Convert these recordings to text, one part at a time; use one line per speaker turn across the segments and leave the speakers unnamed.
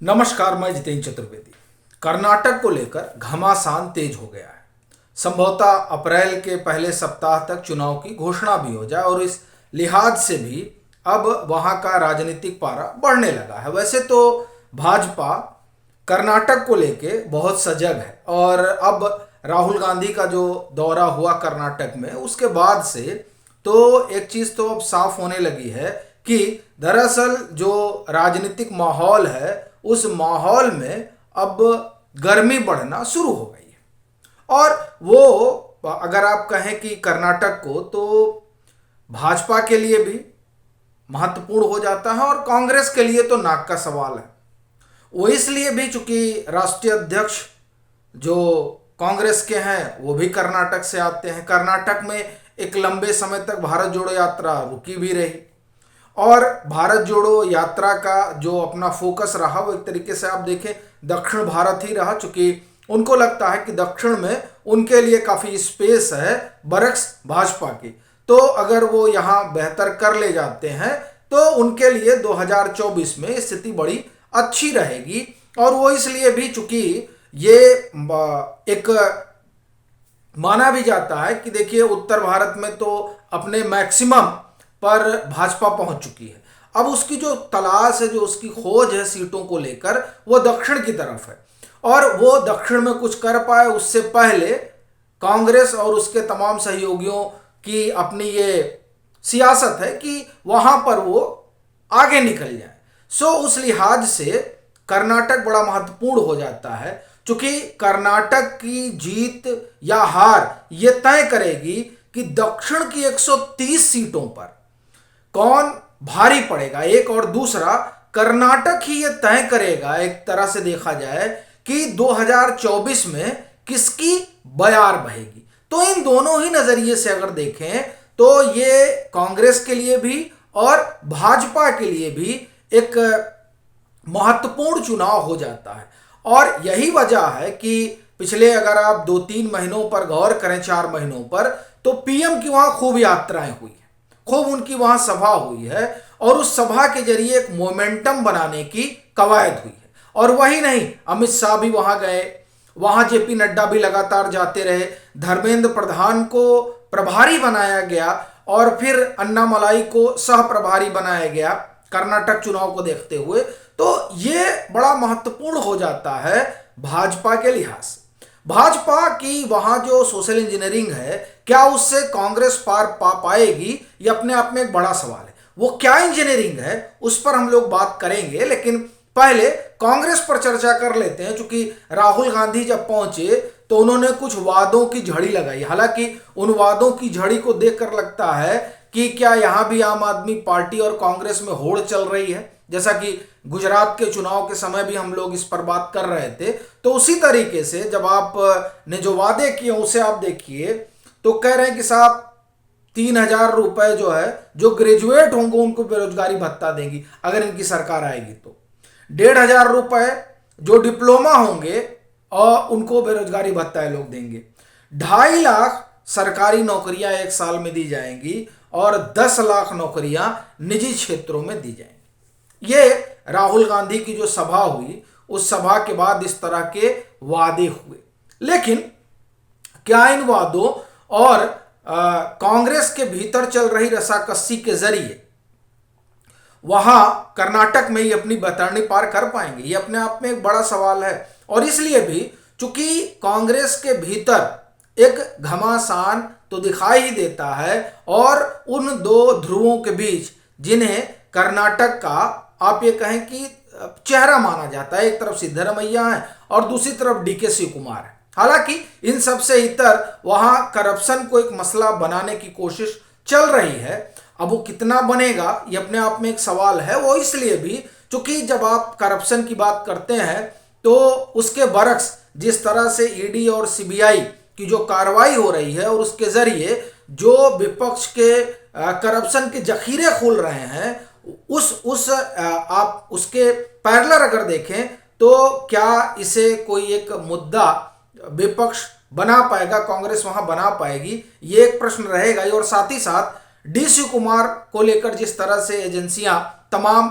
नमस्कार, मैं जितेंद्र चतुर्वेदी। कर्नाटक को लेकर घमासान तेज हो गया है। संभवतः अप्रैल के पहले सप्ताह तक चुनाव की घोषणा भी हो जाए और इस लिहाज से भी अब वहां का राजनीतिक पारा बढ़ने लगा है। वैसे तो भाजपा कर्नाटक को लेके बहुत सजग है और अब राहुल गांधी का जो दौरा हुआ कर्नाटक में उसके बाद से तो एक चीज तो अब साफ होने लगी है कि दरअसल जो राजनीतिक माहौल है उस माहौल में अब गर्मी बढ़ना शुरू हो गई है। और वो अगर आप कहें कि कर्नाटक को तो भाजपा के लिए भी महत्वपूर्ण हो जाता है और कांग्रेस के लिए तो नाक का सवाल है। वो इसलिए भी चूंकि राष्ट्रीय अध्यक्ष जो कांग्रेस के हैं वो भी कर्नाटक से आते हैं। कर्नाटक में एक लंबे समय तक भारत जोड़ो यात्रा रुकी भी रही और भारत जोड़ो यात्रा का जो अपना फोकस रहा वो एक तरीके से आप देखें दक्षिण भारत ही रहा, चूंकि उनको लगता है कि दक्षिण में उनके लिए काफ़ी स्पेस है बरक्स भाजपा की। तो अगर वो यहाँ बेहतर कर ले जाते हैं तो उनके लिए 2024 में स्थिति बड़ी अच्छी रहेगी। और वो इसलिए भी चूंकि ये एक माना भी जाता है कि देखिए उत्तर भारत में तो अपने मैक्सिमम पर भाजपा पहुंच चुकी है। अब उसकी जो तलाश है, जो उसकी खोज है सीटों को लेकर, वो दक्षिण की तरफ है और वो दक्षिण में कुछ कर पाए उससे पहले कांग्रेस और उसके तमाम सहयोगियों की अपनी ये सियासत है कि वहां पर वो आगे निकल जाए। सो उस लिहाज से कर्नाटक बड़ा महत्वपूर्ण हो जाता है, क्योंकि कर्नाटक की जीत या हार ये तय करेगी कि दक्षिण की 130 सीटों पर कौन भारी पड़ेगा। एक और दूसरा कर्नाटक ही ये तय करेगा एक तरह से देखा जाए कि 2024 में किसकी बयार बहेगी। तो इन दोनों ही नजरिए से अगर देखें तो ये कांग्रेस के लिए भी और भाजपा के लिए भी एक महत्वपूर्ण चुनाव हो जाता है। और यही वजह है कि पिछले अगर आप 2-3 महीनों पर गौर करें, 4 महीनों पर, तो पीएम की वहां खूब यात्राएं हुई है, खूब उनकी वहां सभा हुई है और उस सभा के जरिए एक मोमेंटम बनाने की कवायद हुई है। और वही नहीं, अमित शाह भी वहां गए, वहां जेपी नड्डा भी लगातार जाते रहे, धर्मेंद्र प्रधान को प्रभारी बनाया गया और फिर अन्नामलाई को सह प्रभारी बनाया गया कर्नाटक चुनाव को देखते हुए। तो ये बड़ा महत्वपूर्ण हो जाता है भाजपा के लिहाज से। भाजपा की वहां जो सोशल इंजीनियरिंग है, क्या उससे कांग्रेस पार पा पाएगी, ये अपने आप में एक बड़ा सवाल है। वो क्या इंजीनियरिंग है उस पर हम लोग बात करेंगे, लेकिन पहले कांग्रेस पर चर्चा कर लेते हैं। क्योंकि राहुल गांधी जब पहुंचे तो उन्होंने कुछ वादों की झड़ी लगाई। हालांकि उन वादों की झड़ी को देखकर लगता है कि क्या यहां भी आम आदमी पार्टी और कांग्रेस में होड़ चल रही है, जैसा कि गुजरात के चुनाव के समय भी हम लोग इस पर बात कर रहे थे। तो उसी तरीके से जब आप ने जो वादे किए उसे आप देखिए तो कह रहे हैं कि साहब 3,000 रुपए जो है जो ग्रेजुएट होंगे उनको बेरोजगारी भत्ता देंगी अगर इनकी सरकार आएगी। तो 1,500 रुपए जो डिप्लोमा होंगे और उनको बेरोजगारी भत्ता ये लोग देंगे। 2.5 लाख सरकारी नौकरियां 1 साल में दी जाएंगी और 10 लाख नौकरियां निजी क्षेत्रों में दी जाएंगी। ये राहुल गांधी की जो सभा हुई उस सभा के बाद इस तरह के वादे हुए। लेकिन क्या इन वादों और कांग्रेस के भीतर चल रही रसाकसी के जरिए वहां कर्नाटक में ही अपनी बैतरणी पार कर पाएंगे, ये अपने आप में एक बड़ा सवाल है। और इसलिए भी चूंकि कांग्रेस के भीतर एक घमासान तो दिखाई ही देता है और उन दो ध्रुवों के बीच जिन्हें कर्नाटक का आप ये कहें कि चेहरा माना जाता है, एक तरफ सिद्धरमैया है और दूसरी तरफ डीके शिव कुमार है। हालांकि इन सबसे इतर वहां करप्शन को एक मसला बनाने की कोशिश चल रही है। अब वो कितना बनेगा ये अपने आप में एक सवाल है। वो इसलिए भी क्योंकि जब आप करप्शन की बात करते हैं तो उसके बरक्स जिस तरह से ईडी और सीबीआई की जो कार्रवाई हो रही है और उसके जरिए जो विपक्ष के करप्शन के जखीरे खुल रहे हैं, आप उसके पैरेलल अगर देखें तो क्या इसे कोई एक मुद्दा विपक्ष बना पाएगा, कांग्रेस वहां बना पाएगी, ये एक प्रश्न रहेगा ही। और साथ ही साथ डी शिव कुमार को लेकर जिस तरह से एजेंसियां तमाम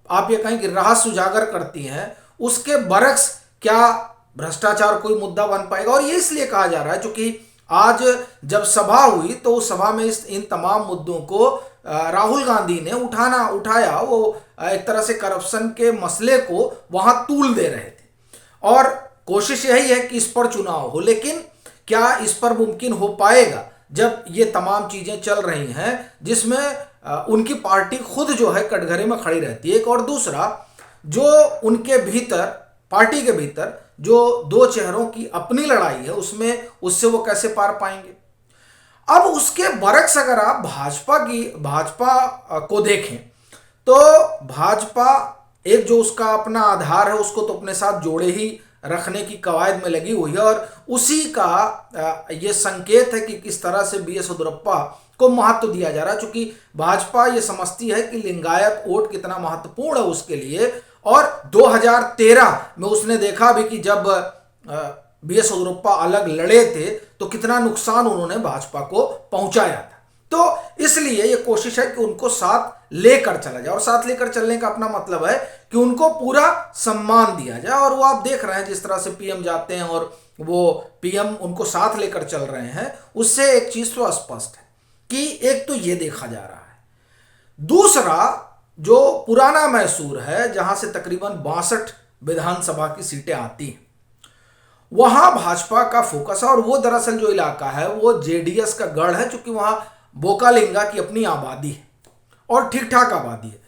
आप ये कहें कि रहस्य उजागर करती हैं, उसके बरक्स क्या भ्रष्टाचार कोई मुद्दा बन पाएगा। और ये इसलिए कहा जा रहा है क्योंकि आज जब सभा हुई तो उस सभा में इन तमाम मुद्दों को राहुल गांधी ने उठाया। वो एक तरह से करप्शन के मसले को वहां तूल दे रहे थे और कोशिश यही है कि इस पर चुनाव हो। लेकिन क्या इस पर मुमकिन हो पाएगा जब ये तमाम चीजें चल रही हैं जिसमें उनकी पार्टी खुद जो है कटघरे में खड़ी रहती है। एक और दूसरा, जो उनके भीतर, पार्टी के भीतर जो दो चेहरों की अपनी लड़ाई है, उससे वो कैसे पार पाएंगे। अब उसके बरक्स अगर आप भाजपा को देखें तो भाजपा एक जो उसका अपना आधार है उसको तो अपने साथ जोड़े ही रखने की कवायद में लगी हुई है और उसी का ये संकेत है कि किस तरह से बी एस येदियुरप्पा को महत्व दिया जा रहा है। चूंकि भाजपा ये समझती है कि लिंगायत वोट कितना महत्वपूर्ण है उसके लिए, और 2013 में उसने देखा भी कि जब बी एस येदियुरप्पा अलग लड़े थे तो कितना नुकसान उन्होंने भाजपा को पहुंचाया था। तो इसलिए ये कोशिश है कि उनको साथ लेकर चला जाए, और साथ लेकर चलने का अपना मतलब है कि उनको पूरा सम्मान दिया जाए। और वो आप देख रहे हैं जिस तरह से पीएम जाते हैं और वो पीएम उनको साथ लेकर चल रहे हैं, उससे एक चीज तो स्पष्ट है कि एक तो ये देखा जा रहा है, दूसरा जो पुराना मैसूर है जहां से तकरीबन 62 विधानसभा की सीटें आती हैं, वहां भाजपा का फोकस है। और वो दरअसल जो इलाका है वो जेडीएस का गढ़ है, क्योंकि वहां बोकालिंगा की अपनी आबादी है और ठीक ठाक आबादी है।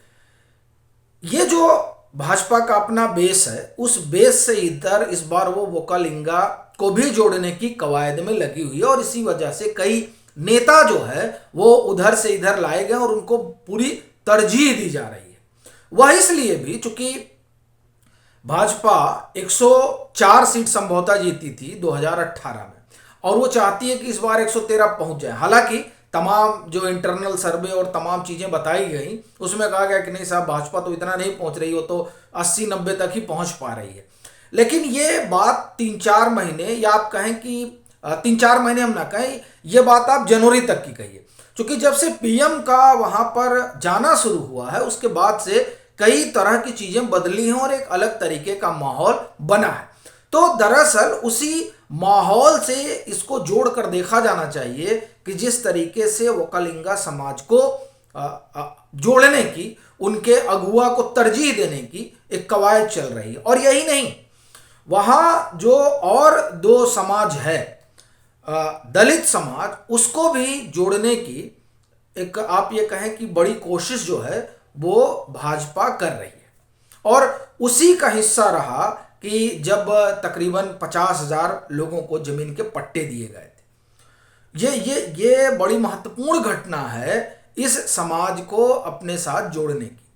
ये जो भाजपा का अपना बेस है, उस बेस से इधर इस बार वो बोकालिंगा को भी जोड़ने की कवायद में लगी हुई है और इसी वजह से कई नेता जो है वो उधर से इधर लाए गए और उनको पूरी तरजीह दी जा रही है। वह इसलिए भी चूंकि भाजपा 104 सीट संभवतः जीती थी 2018 में और वो चाहती है कि इस बार 113 पहुंच जाए। हालांकि तमाम जो इंटरनल सर्वे और तमाम चीजें बताई गई उसमें कहा गया कि नहीं साहब, भाजपा तो इतना नहीं पहुंच रही, हो तो 80-90 तक ही पहुंच पा रही है। लेकिन ये बात 3-4 महीने, या आप कहें कि 3-4 महीने हम ना कहें, ये बात आप जनवरी तक की कहिए, क्योंकि जब से पीएम का वहां पर जाना शुरू हुआ है उसके बाद से कई तरह की चीजें बदली हैं और एक अलग तरीके का माहौल बना है। तो दरअसल उसी माहौल से इसको जोड़कर देखा जाना चाहिए कि जिस तरीके से वोकालिंगा समाज को जोड़ने की, उनके अगुआ को तरजीह देने की एक कवायद चल रही है। और यही नहीं, वहां जो और 2 समाज है, दलित समाज, उसको भी जोड़ने की एक आप ये कहें कि बड़ी कोशिश जो है वो भाजपा कर रही है। और उसी का हिस्सा रहा कि जब तकरीबन 50,000 लोगों को जमीन के पट्टे दिए गए थे। ये बड़ी महत्वपूर्ण घटना है इस समाज को अपने साथ जोड़ने की।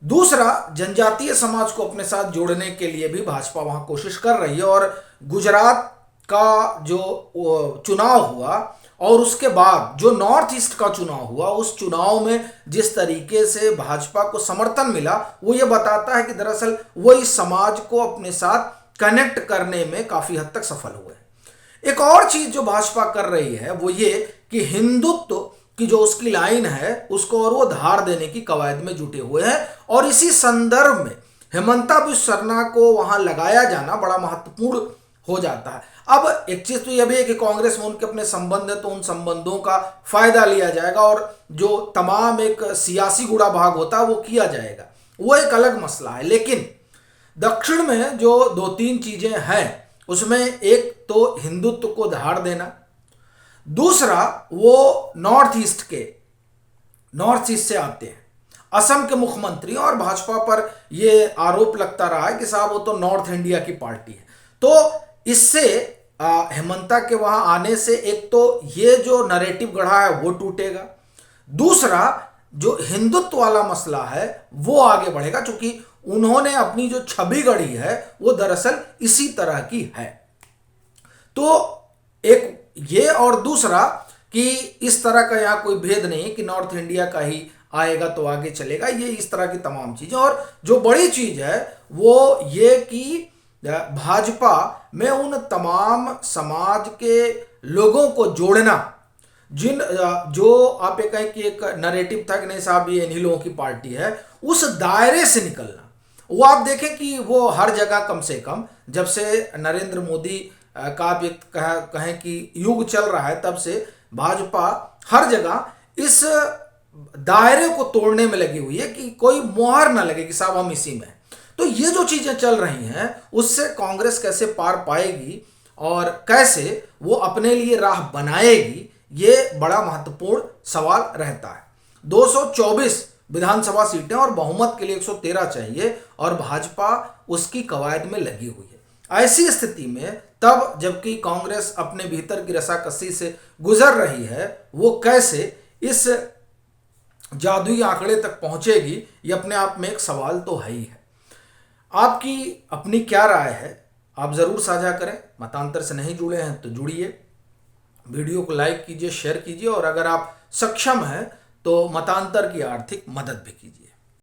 दूसरा, जनजातीय समाज को अपने साथ जोड़ने के लिए भी भाजपा वहां कोशिश कर रही है। और गुजरात का जो चुनाव हुआ और उसके बाद जो नॉर्थ ईस्ट का चुनाव हुआ, उस चुनाव में जिस तरीके से भाजपा को समर्थन मिला वो ये बताता है कि दरअसल वो इस समाज को अपने साथ कनेक्ट करने में काफी हद तक सफल हुए। एक और चीज जो भाजपा कर रही है वो ये कि हिंदुत्व की जो उसकी लाइन है उसको और वो धार देने की कवायद में जुटे हुए हैं। और इसी संदर्भ में हेमंता बिस्वा शर्मा को वहां लगाया जाना बड़ा महत्वपूर्ण हो जाता है। अब एक चीज तो यह भी है कि कांग्रेस में उनके अपने संबंध है तो उन संबंधों का फायदा लिया जाएगा और जो तमाम एक सियासी गुड़ा भाग होता है वो किया जाएगा, वो एक अलग मसला है। लेकिन दक्षिण में जो 2-3 चीजें हैं उसमें एक तो हिंदुत्व को धार देना, दूसरा वो नॉर्थ ईस्ट से आते हैं असम के मुख्यमंत्री, और भाजपा पर यह आरोप लगता रहा है कि साहब वो तो नॉर्थ इंडिया की पार्टी है। तो इससे हेमंता के वहां आने से एक तो ये जो नैरेटिव गढ़ा है वो टूटेगा, दूसरा जो हिंदुत्व वाला मसला है वो आगे बढ़ेगा, क्योंकि उन्होंने अपनी जो छवि गढ़ी है वो दरअसल इसी तरह की है। तो एक ये, और दूसरा कि इस तरह का यहां कोई भेद नहीं कि नॉर्थ इंडिया का ही आएगा तो आगे चलेगा, ये इस तरह की तमाम चीजें। और जो बड़ी चीज है वो ये कि भाजपा में उन तमाम समाज के लोगों को जोड़ना जो आप ये कहें कि एक नरेटिव था कि नहीं साहब ये इन्हीं लोगों की पार्टी है, उस दायरे से निकलना। वो आप देखें कि वो हर जगह कम से कम जब से नरेंद्र मोदी का आप एक कहें कि युग चल रहा है, तब से भाजपा हर जगह इस दायरे को तोड़ने में लगी हुई है कि कोई मुहर ना लगे कि साहब हम इसी में। तो ये जो चीजें चल रही हैं उससे कांग्रेस कैसे पार पाएगी और कैसे वो अपने लिए राह बनाएगी, ये बड़ा महत्वपूर्ण सवाल रहता है। 224 विधानसभा सीटें और बहुमत के लिए 113 चाहिए और भाजपा उसकी कवायद में लगी हुई है। ऐसी स्थिति में तब जबकि कांग्रेस अपने भीतर की रसाकसी से गुजर रही है, वो कैसे इस जादुई आंकड़े तक पहुंचेगी, ये अपने आप में एक सवाल तो है ही है। आपकी अपनी क्या राय है, आप ज़रूर साझा करें। मतांतर से नहीं जुड़े हैं तो जुड़िए, वीडियो को लाइक कीजिए, शेयर कीजिए और अगर आप सक्षम हैं तो मतांतर की आर्थिक मदद भी कीजिए।